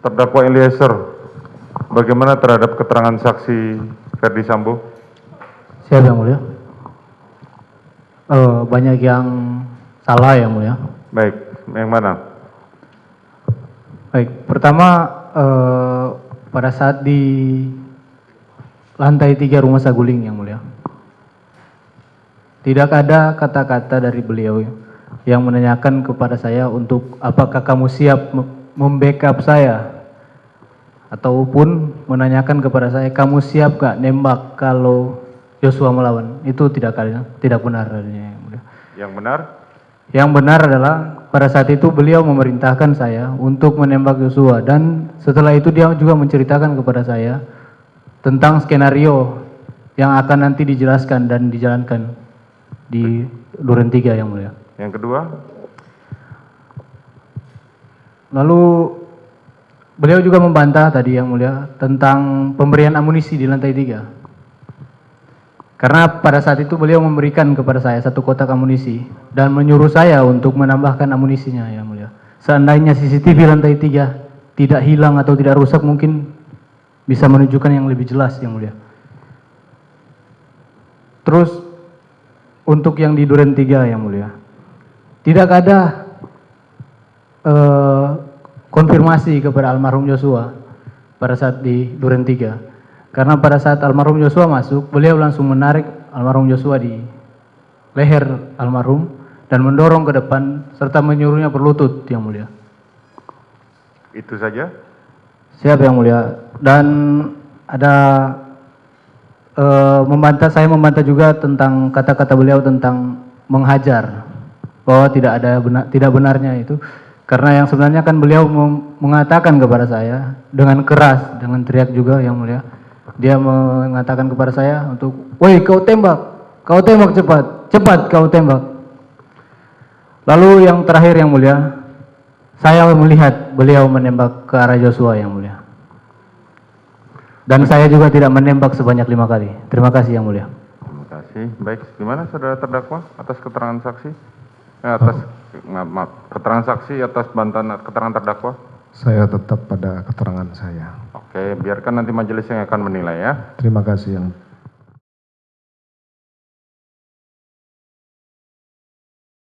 Terdakwa Eliezer, bagaimana terhadap keterangan saksi Ferdi Sambo? Siap yang mulia. Banyak yang salah yang mulia. Baik, yang mana? Baik, pertama pada saat di lantai 3 rumah saguling yang mulia, tidak ada kata-kata dari beliau yang menanyakan kepada saya untuk apakah kamu siap membackup saya, ataupun menanyakan kepada saya kamu siap gak nembak kalau Joshua melawan. Itu tidak benar adanya yang mulia. Yang benar? Yang benar adalah pada saat itu beliau memerintahkan saya untuk menembak Joshua, dan setelah itu dia juga menceritakan kepada saya tentang skenario yang akan nanti dijelaskan dan dijalankan di Duren 3 yang mulia. Yang kedua? Lalu beliau juga membantah tadi yang mulia tentang pemberian amunisi di lantai 3. Karena pada saat itu beliau memberikan kepada saya 1 kotak amunisi dan menyuruh saya untuk menambahkan amunisinya yang mulia. Seandainya CCTV lantai 3 tidak hilang atau tidak rusak, mungkin bisa menunjukkan yang lebih jelas yang mulia. Terus untuk yang di Duren 3 yang mulia, tidak ada konfirmasi kepada almarhum Joshua pada saat di Duren 3. Karena pada saat almarhum Joshua masuk, beliau langsung menarik almarhum Joshua di leher almarhum dan mendorong ke depan serta menyuruhnya berlutut yang mulia. Itu saja? Siap yang mulia. Dan ada saya membantah juga tentang kata-kata beliau tentang menghajar, bahwa tidak benarnya itu, karena yang sebenarnya kan beliau mengatakan kepada saya dengan keras, dengan teriak juga yang mulia. Dia mengatakan kepada saya untuk, "Woi, kau tembak cepat, cepat kau tembak." Lalu yang terakhir yang mulia, saya melihat beliau menembak ke arah Joshua yang mulia. Dan saya juga tidak menembak sebanyak 5 kali. Terima kasih yang mulia. Terima kasih. Baik, gimana saudara terdakwa atas keterangan saksi? Keterangan saksi atas bantahan keterangan terdakwa? Saya tetap pada keterangan saya. Oke, biarkan nanti majelis yang akan menilai ya. Terima kasih yang